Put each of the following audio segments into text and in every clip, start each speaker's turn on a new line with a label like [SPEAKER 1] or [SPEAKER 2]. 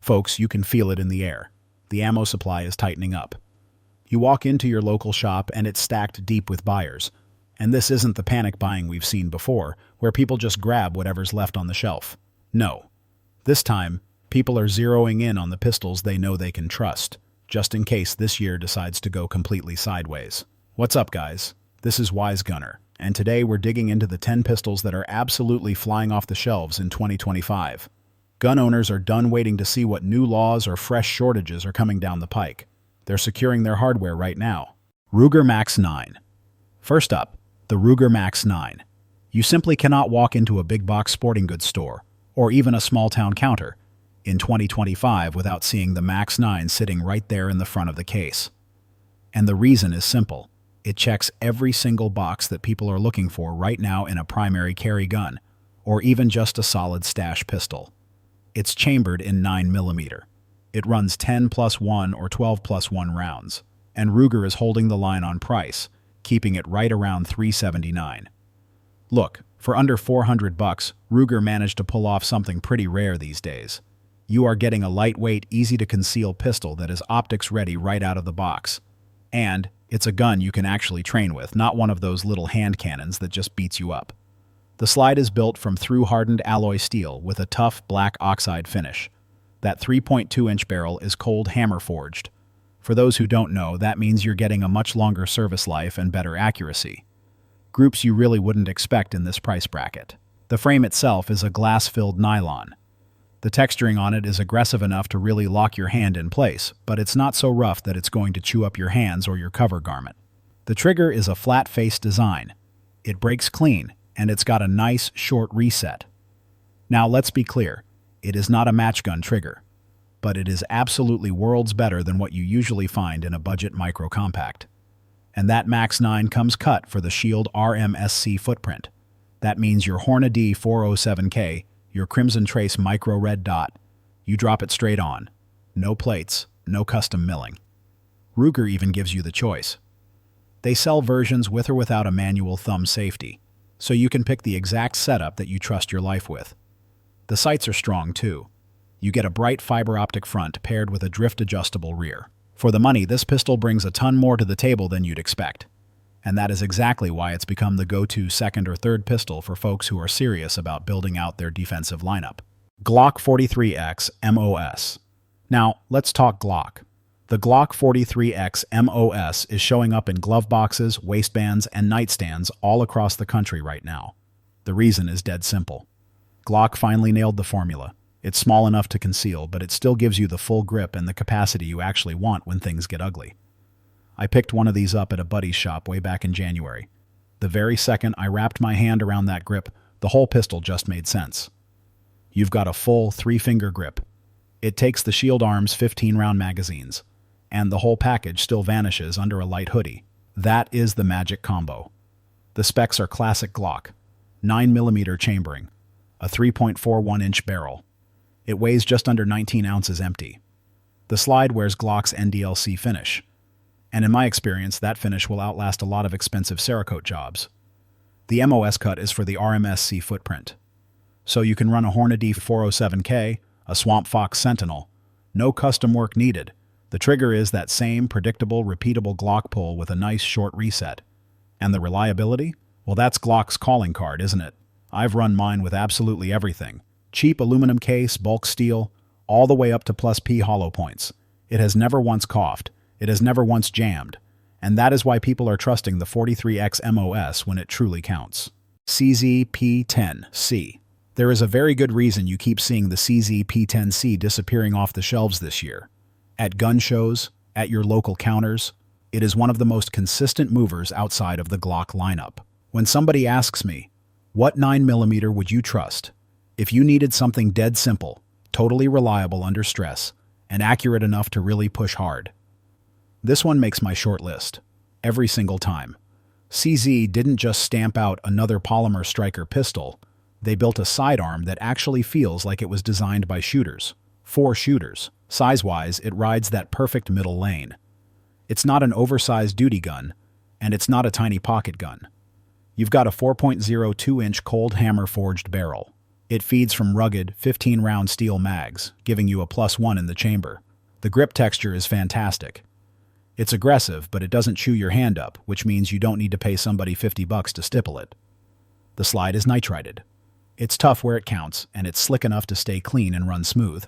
[SPEAKER 1] Folks, you can feel it in the air. The ammo supply is tightening up. You walk into your local shop and it's stacked deep with buyers. And this isn't the panic buying we've seen before, where people just grab whatever's left on the shelf. No. This time, people are zeroing in on the pistols they know they can trust, just in case this year decides to go completely sideways. What's up, guys? This is Wise Gunner, and today we're digging into the 10 pistols that are absolutely flying off the shelves in 2025. Gun owners are done waiting to see what new laws or fresh shortages are coming down the pike. They're securing their hardware right now. Ruger Max 9. First up, the Ruger Max 9. You simply cannot walk into a big box sporting goods store, or even a small town counter, in 2025 without seeing the Max 9 sitting right there in the front of the case. And the reason is simple. It checks every single box that people are looking for right now in a primary carry gun, or even just a solid stash pistol. It's chambered in 9mm. It runs 10+1 or 12+1 rounds, and Ruger is holding the line on price, keeping it right around $379. Look, for under $400, Ruger managed to pull off something pretty rare these days. You are getting a lightweight, easy-to-conceal pistol that is optics-ready right out of the box. And it's a gun you can actually train with, not one of those little hand cannons that just beats you up. The slide is built from through-hardened alloy steel with a tough black oxide finish. That 3.2-inch barrel is cold hammer-forged. For those who don't know, that means you're getting a much longer service life and better accuracy. Groups you really wouldn't expect in this price bracket. The frame itself is a glass-filled nylon. The texturing on it is aggressive enough to really lock your hand in place, but it's not so rough that it's going to chew up your hands or your cover garment. The trigger is a flat-face design. It breaks clean, and it's got a nice, short reset. Now, let's be clear. It is not a match gun trigger, but it is absolutely worlds better than what you usually find in a budget micro-compact. And that Max 9 comes cut for the Shield RMSC footprint. That means your Hornady 407K, your Crimson Trace Micro Red Dot, you drop it straight on. No plates, no custom milling. Ruger even gives you the choice. They sell versions with or without a manual thumb safety, so you can pick the exact setup that you trust your life with. The sights are strong too. You get a bright fiber optic front paired with a drift-adjustable rear. For the money, this pistol brings a ton more to the table than you'd expect. And that is exactly why it's become the go-to second or third pistol for folks who are serious about building out their defensive lineup. Glock 43X MOS. Now, let's talk Glock. The Glock 43X MOS is showing up in glove boxes, waistbands, and nightstands all across the country right now. The reason is dead simple. Glock finally nailed the formula. It's small enough to conceal, but it still gives you the full grip and the capacity you actually want when things get ugly. I picked one of these up at a buddy's shop way back in January. The very second I wrapped my hand around that grip, the whole pistol just made sense. You've got a full 3-finger grip. It takes the Shield Arms 15-round magazines, and the whole package still vanishes under a light hoodie. That is the magic combo. The specs are classic Glock. 9mm chambering, a 3.41-inch barrel. It weighs just under 19 ounces empty. The slide wears Glock's NDLC finish. And in my experience, that finish will outlast a lot of expensive Cerakote jobs. The MOS cut is for the RMSC footprint. So you can run a Hornady 407K, a Swamp Fox Sentinel. No custom work needed. The trigger is that same predictable, repeatable Glock pull with a nice short reset. And the reliability? Well, that's Glock's calling card, isn't it? I've run mine with absolutely everything. Cheap aluminum case, bulk steel, all the way up to +P hollow points. It has never once coughed. It has never once jammed, and that is why people are trusting the 43X MOS when it truly counts. CZ-P10C. There is a very good reason you keep seeing the CZ-P10C disappearing off the shelves this year. At gun shows, at your local counters, it is one of the most consistent movers outside of the Glock lineup. When somebody asks me, what 9mm would you trust? If you needed something dead simple, totally reliable under stress, and accurate enough to really push hard, this one makes my short list. Every single time. CZ didn't just stamp out another polymer striker pistol. They built a sidearm that actually feels like it was designed by shooters. For shooters. Size-wise, it rides that perfect middle lane. It's not an oversized duty gun, and it's not a tiny pocket gun. You've got a 4.02-inch cold hammer forged barrel. It feeds from rugged, 15-round steel mags, giving you a +1 in the chamber. The grip texture is fantastic. It's aggressive, but it doesn't chew your hand up, which means you don't need to pay somebody $50 to stipple it. The slide is nitrided. It's tough where it counts, and it's slick enough to stay clean and run smooth.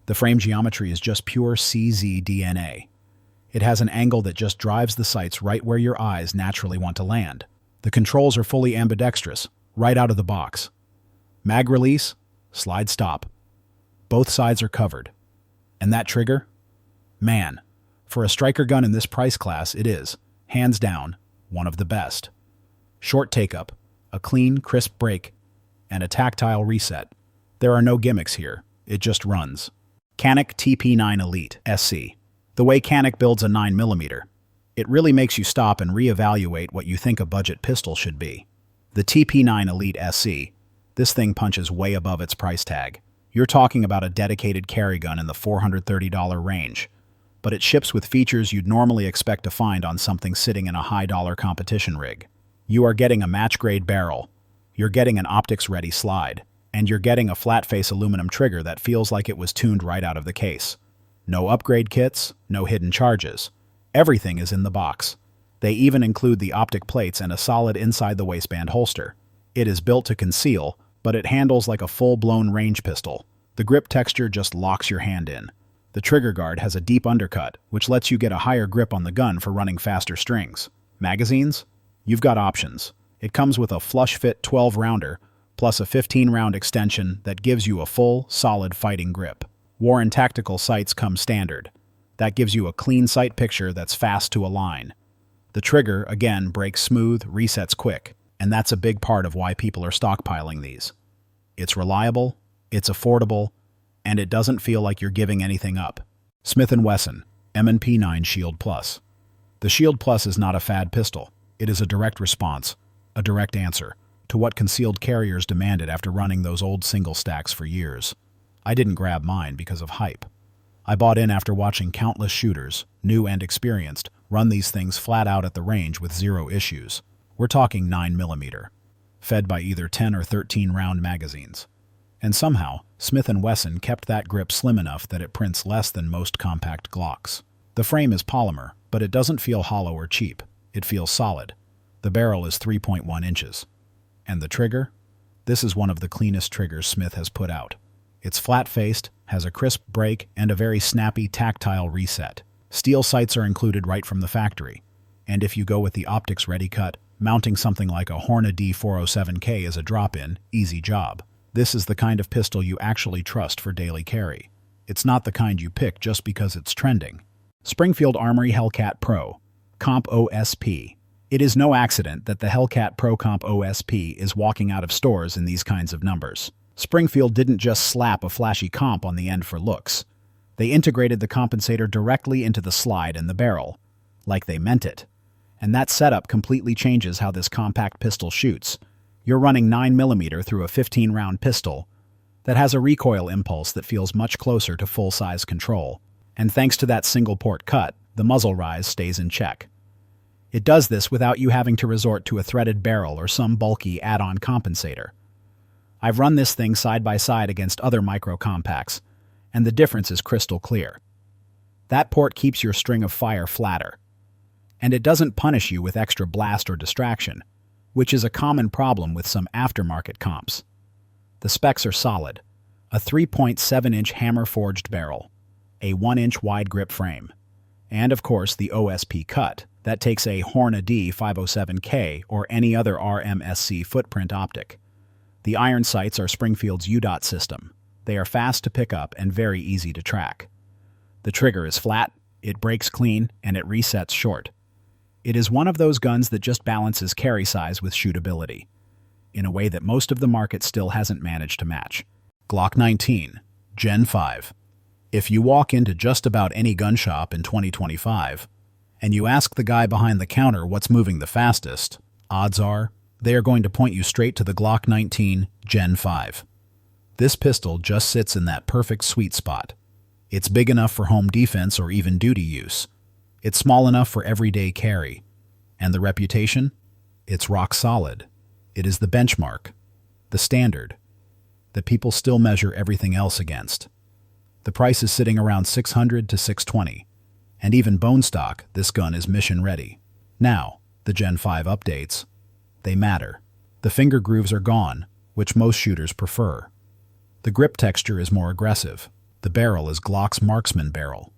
[SPEAKER 1] The frame geometry is just pure CZ DNA. It has an angle that just drives the sights right where your eyes naturally want to land. The controls are fully ambidextrous, right out of the box. Mag release, slide stop. Both sides are covered. And that trigger? Man, for a striker gun in this price class, it is, hands down, one of the best. Short take-up, a clean, crisp break, and a tactile reset. There are no gimmicks here. It just runs. Canik TP9 Elite SC. The way Canik builds a 9mm, it really makes you stop and reevaluate what you think a budget pistol should be. The TP9 Elite SC, this thing punches way above its price tag. You're talking about a dedicated carry gun in the $430 range, but it ships with features you'd normally expect to find on something sitting in a high-dollar competition rig. You are getting a match-grade barrel, you're getting an optics-ready slide, and you're getting a flat-face aluminum trigger that feels like it was tuned right out of the case. No upgrade kits, no hidden charges. Everything is in the box. They even include the optic plates and a solid inside-the-waistband holster. It is built to conceal, but it handles like a full-blown range pistol. The grip texture just locks your hand in. The trigger guard has a deep undercut, which lets you get a higher grip on the gun for running faster strings. Magazines? You've got options. It comes with a flush-fit 12-rounder, plus a 15-round extension that gives you a full, solid fighting grip. War and tactical sights come standard. That gives you a clean sight picture that's fast to align. The trigger, again, breaks smooth, resets quick, and that's a big part of why people are stockpiling these. It's reliable, it's affordable, and it doesn't feel like you're giving anything up. Smith & Wesson M&P9 Shield Plus. The Shield Plus is not a fad pistol. It is a direct response, a direct answer, to what concealed carriers demanded after running those old single stacks for years. I didn't grab mine because of hype. I bought in after watching countless shooters, new and experienced, run these things flat out at the range with zero issues. We're talking 9mm, fed by either 10 or 13 round magazines. And somehow, Smith & Wesson kept that grip slim enough that it prints less than most compact Glocks. The frame is polymer, but it doesn't feel hollow or cheap. It feels solid. The barrel is 3.1 inches. And the trigger? This is one of the cleanest triggers Smith has put out. It's flat-faced, has a crisp break, and a very snappy tactile reset. Steel sights are included right from the factory. And if you go with the optics-ready cut, mounting something like a Horna D407K is a drop-in, easy job. This is the kind of pistol you actually trust for daily carry. It's not the kind you pick just because it's trending. Springfield Armory Hellcat Pro Comp OSP. It is no accident that the Hellcat Pro Comp OSP is walking out of stores in these kinds of numbers. Springfield didn't just slap a flashy comp on the end for looks. They integrated the compensator directly into the slide and the barrel, like they meant it. And that setup completely changes how this compact pistol shoots. You're running 9mm through a 15-round pistol that has a recoil impulse that feels much closer to full-size control. And thanks to that single-port cut, the muzzle rise stays in check. It does this without you having to resort to a threaded barrel or some bulky add-on compensator. I've run this thing side by side against other micro-compacts, and the difference is crystal clear. That port keeps your string of fire flatter, and it doesn't punish you with extra blast or distraction, which is a common problem with some aftermarket comps. The specs are solid. A 3.7-inch hammer-forged barrel, a 1-inch wide grip frame, and of course the OSP cut that takes a Horna D507K or any other RMSC footprint optic. The iron sights are Springfield's UDOT system. They are fast to pick up and very easy to track. The trigger is flat, it breaks clean, and it resets short. It is one of those guns that just balances carry size with shootability, in a way that most of the market still hasn't managed to match. Glock 19, Gen 5. If you walk into just about any gun shop in 2025, and you ask the guy behind the counter what's moving the fastest, odds are they are going to point you straight to the Glock 19 Gen 5. This pistol just sits in that perfect sweet spot. It's big enough for home defense or even duty use. It's small enough for everyday carry. And the reputation? It's rock solid. It is the benchmark, the standard. that people still measure everything else against. The price is sitting around $600 to $620, and even bone stock, this gun is mission ready. Now, the Gen 5 updates. They matter. The finger grooves are gone, which most shooters prefer. The grip texture is more aggressive. The barrel is Glock's marksman barrel,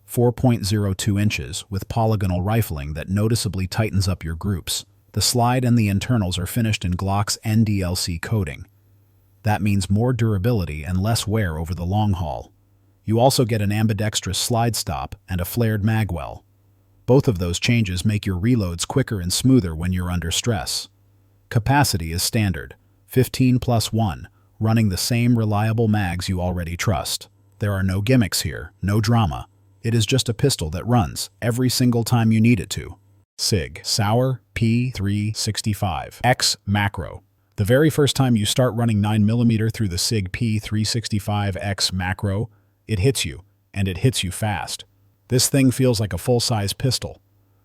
[SPEAKER 1] 4.02 inches with polygonal rifling that noticeably tightens up your groups. The slide and the internals are finished in Glock's NDLC coating. That means more durability and less wear over the long haul. You also get an ambidextrous slide stop and a flared magwell. Both of those changes make your reloads quicker and smoother when you're under stress. Capacity is standard, 15+1, running the same reliable mags you already trust. There are no gimmicks here, no drama. It is just a pistol that runs every single time you need it to. SIG Sauer P365X Macro. The very first time you start running 9mm through the SIG P365X Macro, it hits you, and it hits you fast. This thing feels like a full-size pistol,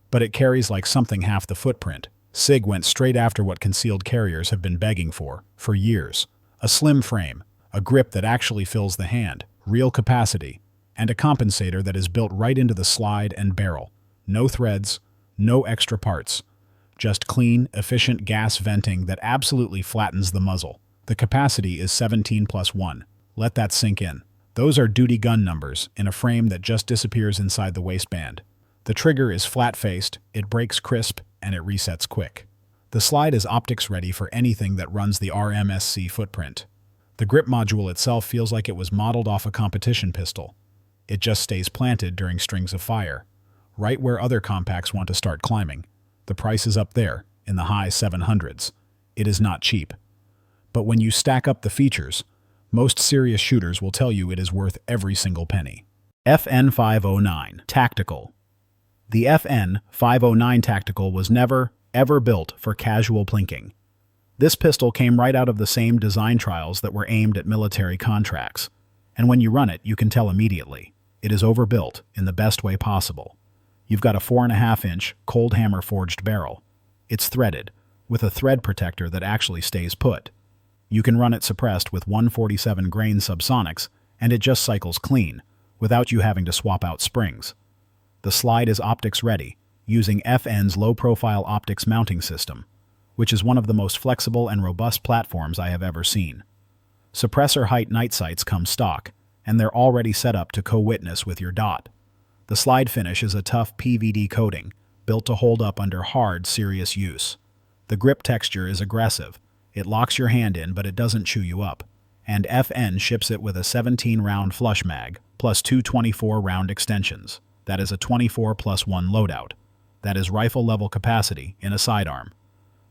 [SPEAKER 1] but it carries like something half the footprint. SIG went straight after what concealed carriers have been begging for years. A slim frame, a grip that actually fills the hand, real capacity, and a compensator that is built right into the slide and barrel. No threads, no extra parts. Just clean, efficient gas venting that absolutely flattens the muzzle. The capacity is 17+1. Let that sink in. Those are duty gun numbers in a frame that just disappears inside the waistband. The trigger is flat-faced, it breaks crisp, and it resets quick. The slide is optics ready for anything that runs the RMSC footprint. The grip module itself feels like it was modeled off a competition pistol. It just stays planted during strings of fire, right where other compacts want to start climbing. The price is up there, in the high 700s. It is not cheap. But when you stack up the features, most serious shooters will tell you it is worth every single penny. FN509 Tactical. The FN509 Tactical was never, ever built for casual plinking. This pistol came right out of the same design trials that were aimed at military contracts, and when you run it, you can tell immediately. It is overbuilt in the best way possible. You've got a 4.5-inch cold hammer forged barrel. It's threaded, with a thread protector that actually stays put. You can run it suppressed with 147 grain subsonics, and it just cycles clean, without you having to swap out springs. The slide is optics ready, using FN's low-profile optics mounting system, which is one of the most flexible and robust platforms I have ever seen. Suppressor height night sights come stock, and they're already set up to co-witness with your dot. The slide finish is a tough PVD coating, built to hold up under hard, serious use. The grip texture is aggressive. It locks your hand in, but it doesn't chew you up. And FN ships it with a 17-round flush mag, plus two 24-round extensions. That is a 24+1 loadout. That is rifle-level capacity in a sidearm.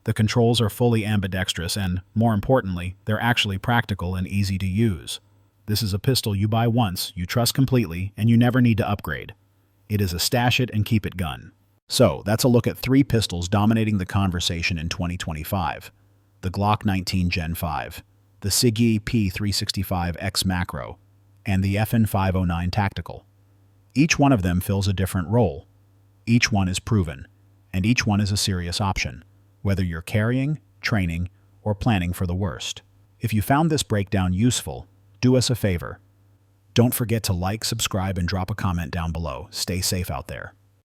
[SPEAKER 1] The controls are fully ambidextrous and, more importantly, they're actually practical and easy to use. This is a pistol you buy once, you trust completely, and you never need to upgrade. It is a stash it and keep it gun. So, that's a look at 3 pistols dominating the conversation in 2025. The Glock 19 Gen 5, the SIG P365X Macro, and the FN509 Tactical. Each one of them fills a different role. Each one is proven, and each one is a serious option, whether you're carrying, training, or planning for the worst. If you found this breakdown useful, do us a favor. Don't forget to like, subscribe, and drop a comment down below. Stay safe out there.